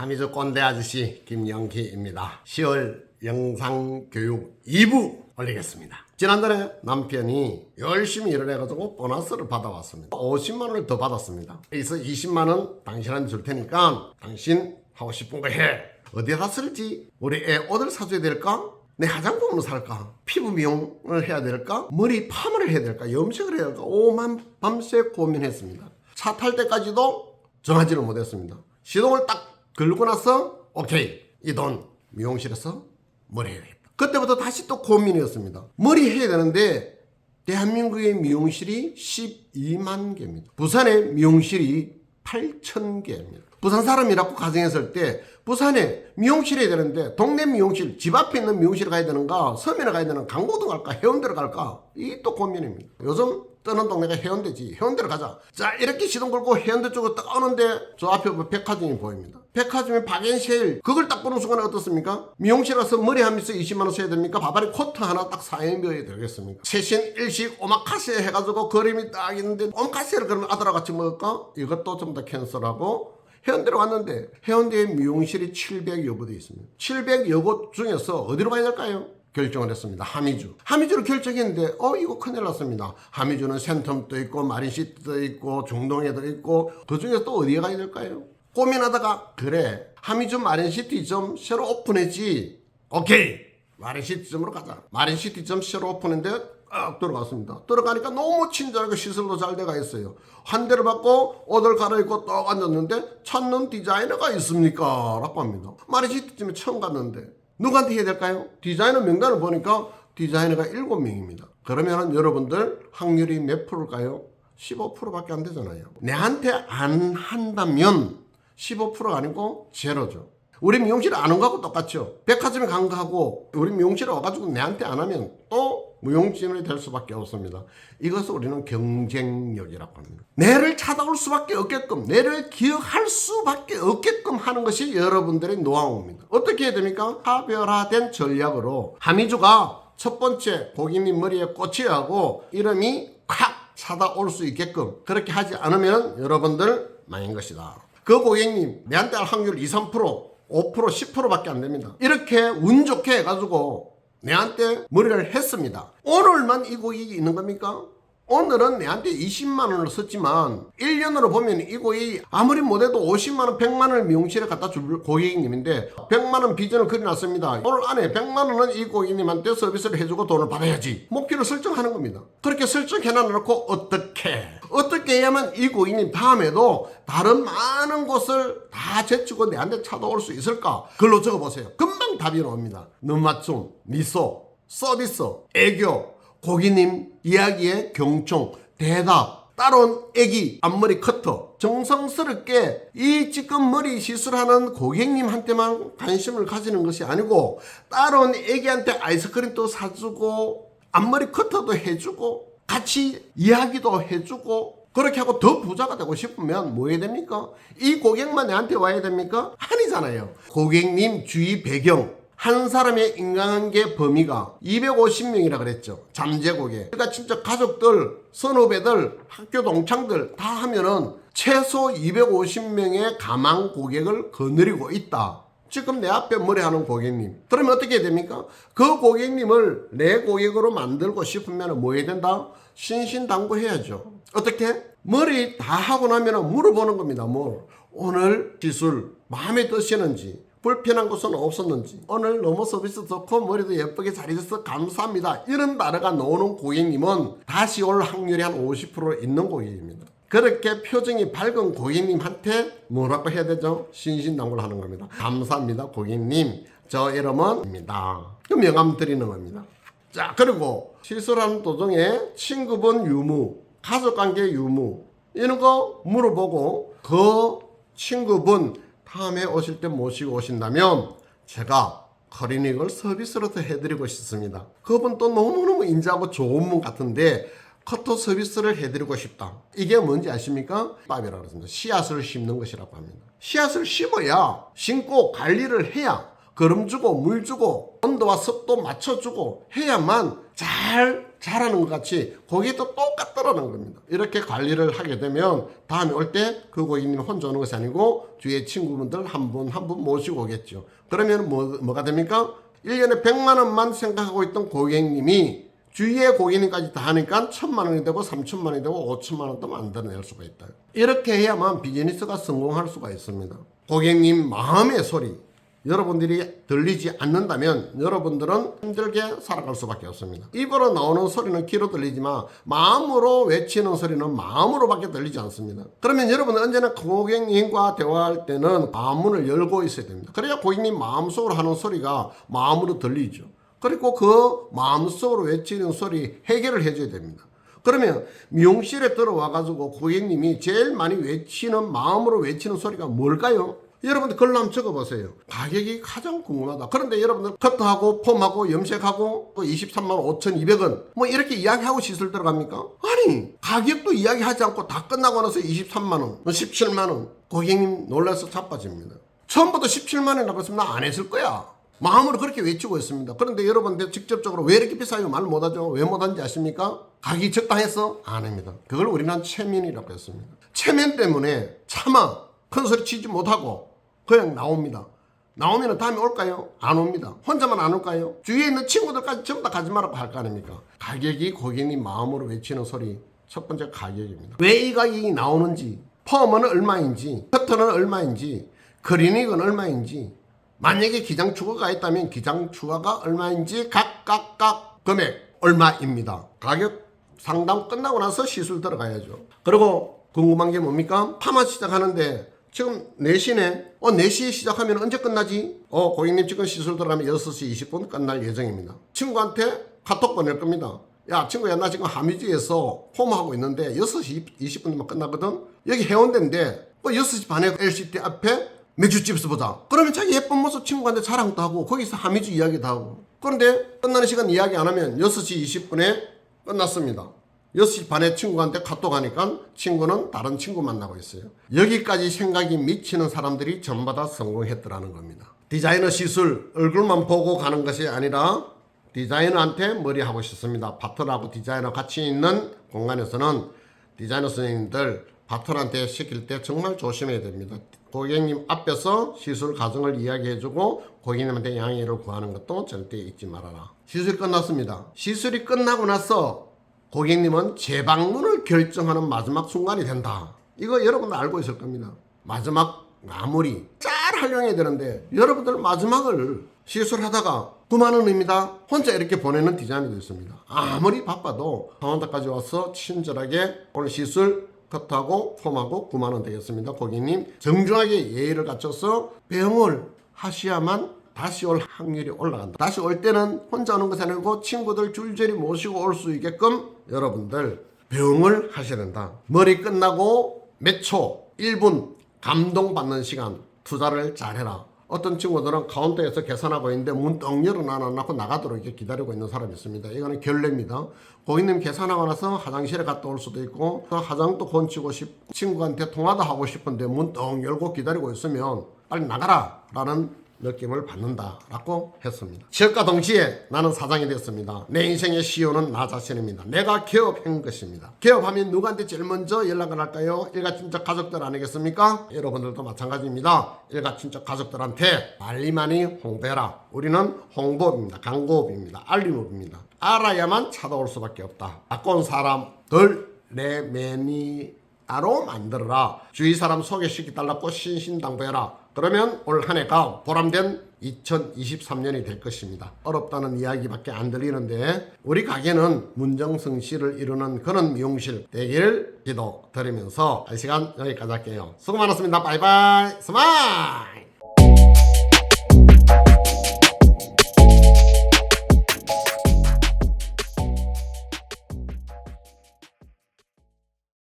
하미주 꼰대 아저씨 김영희입니다. 10월 영상교육 2부 올리겠습니다. 지난달에 남편이 열심히 일을 해가지고 보너스를 받아왔습니다. 50만 원을 더 받았습니다. 그래서 20만 원 당신한테 줄 테니까 당신 하고 싶은 거 해. 어디에다 쓸지? 우리 애 옷을 사줘야 될까? 내 화장품을 살까? 피부 미용을 해야 될까? 머리 파마를 해야 될까? 염색을 해야 될까? 오만 밤새 고민했습니다. 차 탈 때까지도 정하지를 못했습니다. 시동을 딱 걸고 나서 오케이, 이 돈 미용실에서 머리 해야 되겠다. 그때부터 다시 또 고민이었습니다. 머리 해야 되는데 대한민국의 미용실이 12만 개입니다. 부산의 미용실이 8천 개입니다. 부산 사람이라고 가정했을 때 부산에 미용실이 해야 되는데 동네 미용실, 집 앞에 있는 미용실에 가야 되는가, 서면에 가야 되는가, 강고도 갈까, 해운대로 갈까, 이게 또 고민입니다. 요즘 뜨는 동네가 해운대지. 해운대로 가자. 자, 이렇게 시동 걸고 해운대 쪽으로 딱 오는데 저 앞에 백화점이 보입니다. 백화점의 박앤쉐일, 그걸 딱 보는 순간에 어떻습니까? 미용실 가서 머리 하면서 20만 원 써야 됩니까? 바바리 코트 하나 딱 사인비어야 되겠습니까? 최신 일식 오마카세 해가지고 그림이 딱 있는데 오마카세를 그러면 아들하고 같이 먹을까? 이것도 좀 더 캔슬하고 해운대로 왔는데 해운대에 미용실이 700여 곳에 있습니다. 700여 곳 중에서 어디로 가야 될까요? 결정을 했습니다. 하미주로 결정했는데 이거 큰일 났습니다. 하미주는 센텀도 있고 마린시티도 있고 중동에도 있고 그 중에서 또 어디에 가야 될까요? 고민하다가 그래, 하미주 마린시티점 새로 오픈했지. 오케이, 마린시티점으로 가자. 마린시티점 새로 오픈했는데 들어갔습니다. 들어가니까 너무 친절하게 시설도 잘 돼가 있어요. 한 대를 받고 옷을 갈아입고 딱 앉았는데 찾는 디자이너가 있습니까? 라고 합니다. 마린시티점에 처음 갔는데 누구한테 해야 될까요? 디자이너 명단을 보니까 디자이너가 7명입니다. 그러면 여러분들 확률이 몇 프로일까요? 15%밖에 안 되잖아요. 내한테 안 한다면 15%가 아니고 제로죠. 우리 미용실에 안 온 거하고 똑같죠. 백화점에 간 거하고 우리 미용실에 와가지고 내한테 안 하면 또 무용지물이 될 수밖에 없습니다. 이것을 우리는 경쟁력이라고 합니다. 내를 찾아올 수밖에 없게끔, 내를 기억할 수밖에 없게끔 하는 것이 여러분들의 노하우입니다. 어떻게 해야 됩니까? 차별화된 전략으로 하미주가 첫 번째 고객님 머리에 꽂혀야 하고 이름이 콱 찾아올 수 있게끔 그렇게 하지 않으면 여러분들 망인 것이다. 그 고객님 내한테 할 확률 2, 3%, 5%, 10%밖에 안 됩니다. 이렇게 운 좋게 해가지고 내한테 머리를 했습니다. 오늘만 이 고객이 있는 겁니까? 오늘은 내한테 20만 원을 썼지만 1년으로 보면 이 고객이 아무리 못해도 50만 원, 100만 원을 미용실에 갖다 줄 고객님인데 100만 원 비전을 그려놨습니다. 오늘 안에 100만 원은 이 고객님한테 서비스를 해주고 돈을 받아야지. 목표를 설정하는 겁니다. 그렇게 설정해놔놓고 어떻게 해야만 이 고객님 다음에도 다른 많은 곳을 다 제치고 내한테 찾아올 수 있을까? 글로 적어보세요. 금방 답이 나옵니다. 눈맞춤, 미소, 서비스, 애교, 고객님 이야기의 경청, 대답, 따라온 애기, 앞머리 커터, 정성스럽게 이 지금 머리 시술하는 고객님한테만 관심을 가지는 것이 아니고 따라온 애기한테 아이스크림도 사주고 앞머리 커터도 해주고 같이 이야기도 해주고 그렇게 하고 더 부자가 되고 싶으면 뭐 해야 됩니까? 이 고객만 내한테 와야 됩니까? 아니잖아요. 고객님 주위 배경, 한 사람의 인간관계 범위가 250명이라 그랬죠. 잠재 고객. 그러니까 진짜 가족들, 선후배들, 학교 동창들 다 하면은 최소 250명의 가망 고객을 거느리고 있다. 지금 내 앞에 머리 하는 고객님. 그러면 어떻게 해야 됩니까? 그 고객님을 내 고객으로 만들고 싶으면 뭐 해야 된다? 신신당부해야죠. 어떻게? 머리 다 하고 나면 물어보는 겁니다. 오늘 기술 마음에 드시는지, 불편한 것은 없었는지, 오늘 너무 서비스 좋고 머리도 예쁘게 잘 해줘서 감사합니다. 이런 단어가 나오는 고객님은 다시 올 확률이 한 50% 있는 고객입니다. 그렇게 표정이 밝은 고객님한테 뭐라고 해야 되죠? 신신당부를 하는 겁니다. 감사합니다 고객님, 저 이름은입니다. 그 명함 드리는 겁니다. 자, 그리고 시술하는 도중에 친구분 유무, 가족관계 유무 이런 거 물어보고 그 친구분 다음에 오실 때 모시고 오신다면 제가 클리닉을 서비스로 더 해드리고 싶습니다. 그분도 너무너무 인자하고 좋은 분 같은데 커터 서비스를 해드리고 싶다. 이게 뭔지 아십니까? 밥이라고 했습니다. 씨앗을 심는 것이라고 합니다. 씨앗을 심어야 심고 관리를 해야 거름 주고 물 주고 온도와 습도 맞춰주고 해야만 잘 자라는 것 같이 고객도 똑같더라는 겁니다. 이렇게 관리를 하게 되면 다음에 올 때 그 고객님 혼자 오는 것이 아니고 뒤에 친구분들 한 분 한 분 모시고 오겠죠. 그러면 뭐가 됩니까? 1년에 100만 원만 생각하고 있던 고객님이 주위의 고객님까지 다 하니까 1000만 원이 되고 3000만 원이 되고 5000만 원도 만들어낼 수가 있다. 이렇게 해야만 비즈니스가 성공할 수가 있습니다. 고객님 마음의 소리 여러분들이 들리지 않는다면 여러분들은 힘들게 살아갈 수밖에 없습니다. 입으로 나오는 소리는 귀로 들리지만 마음으로 외치는 소리는 마음으로밖에 들리지 않습니다. 그러면 여러분은 언제나 고객님과 대화할 때는 마음문을 열고 있어야 됩니다. 그래야 고객님 마음속으로 하는 소리가 마음으로 들리죠. 그리고 그 마음속으로 외치는 소리 해결을 해줘야 됩니다. 그러면 미용실에 들어와가지고 고객님이 제일 많이 외치는 마음으로 외치는 소리가 뭘까요? 여러분들 글로 한번 적어보세요. 가격이 가장 궁금하다. 그런데 여러분들 커트하고 폼하고 염색하고 23만 5,200원 뭐 이렇게 이야기하고 시술 들어갑니까? 아니 가격도 이야기하지 않고 다 끝나고 나서 23만원 17만원 고객님 놀라서 자빠집니다. 처음부터 17만원이라고 했으면 나 안 했을 거야. 마음으로 그렇게 외치고 있습니다. 그런데 여러분들 직접적으로 왜 이렇게 비싸요? 말 못하죠. 왜 못하는지 아십니까? 가격이 적당해서? 아닙니다. 그걸 우리는 체면이라고 했습니다. 체면 때문에 차마 큰 소리 치지 못하고 그냥 나옵니다. 나오면 다음에 올까요? 안 옵니다. 혼자만 안 올까요? 주위에 있는 친구들까지 전부 다 가지 말라고 할 거 아닙니까? 가격이 고객님 마음으로 외치는 소리 첫 번째 가격입니다. 왜 이 가격이 나오는지, 펌은 얼마인지, 커터는 얼마인지, 클리닉은 얼마인지, 만약에 기장 추가가 있다면 기장 추가가 얼마인지 각각 금액 얼마입니다. 가격 상담 끝나고 나서 시술 들어가야죠. 그리고 궁금한 게 뭡니까? 파마 시작하는데 지금 4시네. 4시에 시작하면 언제 끝나지? 고객님 지금 시술 들어가면 6시 20분 끝날 예정입니다. 친구한테 카톡 보낼 겁니다. 야 친구야 나 지금 하미주에서 홈하고 있는데 6시 20분이면 끝나거든. 여기 해운대인데 6시 반에 LCD 앞에 맥주집에서 보자. 그러면 자기 예쁜 모습 친구한테 자랑도 하고 거기서 하미주 이야기도 하고. 그런데 끝나는 시간 이야기 안 하면 6시 20분에 끝났습니다. 6시 반에 친구한테 카톡 하니까 친구는 다른 친구 만나고 있어요. 여기까지 생각이 미치는 사람들이 전부 다 성공했더라는 겁니다. 디자이너 시술 얼굴만 보고 가는 것이 아니라 디자이너한테 머리 하고 싶습니다. 파트너하고 디자이너 같이 있는 공간에서는 디자이너 선생님들 파트너한테 시킬 때 정말 조심해야 됩니다. 고객님 앞에서 시술 과정을 이야기해주고 고객님한테 양해를 구하는 것도 절대 잊지 말아라. 시술이 끝났습니다. 시술이 끝나고 나서 고객님은 재방문을 결정하는 마지막 순간이 된다. 이거 여러분들 알고 있을 겁니다. 마지막 마무리 잘 활용해야 되는데 여러분들 마지막을 시술하다가 9만 원입니다. 혼자 이렇게 보내는 디자이너도 있습니다. 아무리 바빠도 카운터까지 와서 친절하게 오늘 시술 커트하고 폼하고 9만 원 되겠습니다. 고객님 정중하게 예의를 갖춰서 배웅을 하셔야만 다시 올 확률이 올라간다. 다시 올 때는 혼자 오는 것이 아니고 친구들 줄줄이 모시고 올 수 있게끔 여러분들 배웅을 하셔야 된다. 머리 끝나고 몇 초, 1분 감동받는 시간 투자를 잘해라. 어떤 친구들은 카운터에서 계산하고 있는데 문 떡 열어놔놓고 나가도록 이렇게 기다리고 있는 사람이 있습니다. 이거는 결례입니다. 고객님 계산하고 나서 화장실에 갔다 올 수도 있고 화장도 건치고 친구한테 통화도 하고 싶은데 문 떡 열고 기다리고 있으면 빨리 나가라 라는 느낌을 받는다라고 했습니다. 취업과 동시에 나는 사장이 됐습니다. 내 인생의 CEO는 나 자신입니다. 내가 개업한 것입니다. 개업하면 누구한테 제일 먼저 연락을 할까요? 일가친척 가족들 아니겠습니까? 여러분들도 마찬가지입니다. 일가친척 가족들한테 많이 홍보해라. 우리는 홍보업입니다. 광고업입니다. 알림업입니다. 알아야만 찾아올 수밖에 없다. 바꾼 사람들 내 매니아로 만들어라. 주위 사람 소개시켜달라고 신신당부해라. 그러면 올 한 해가 보람된 2023년이 될 것입니다. 어렵다는 이야기밖에 안 들리는데 우리 가게는 문정성시를 이루는 그런 미용실 되기를 기도드리면서 이 시간 여기까지 할게요. 수고 많았습니다. 바이바이 스마일.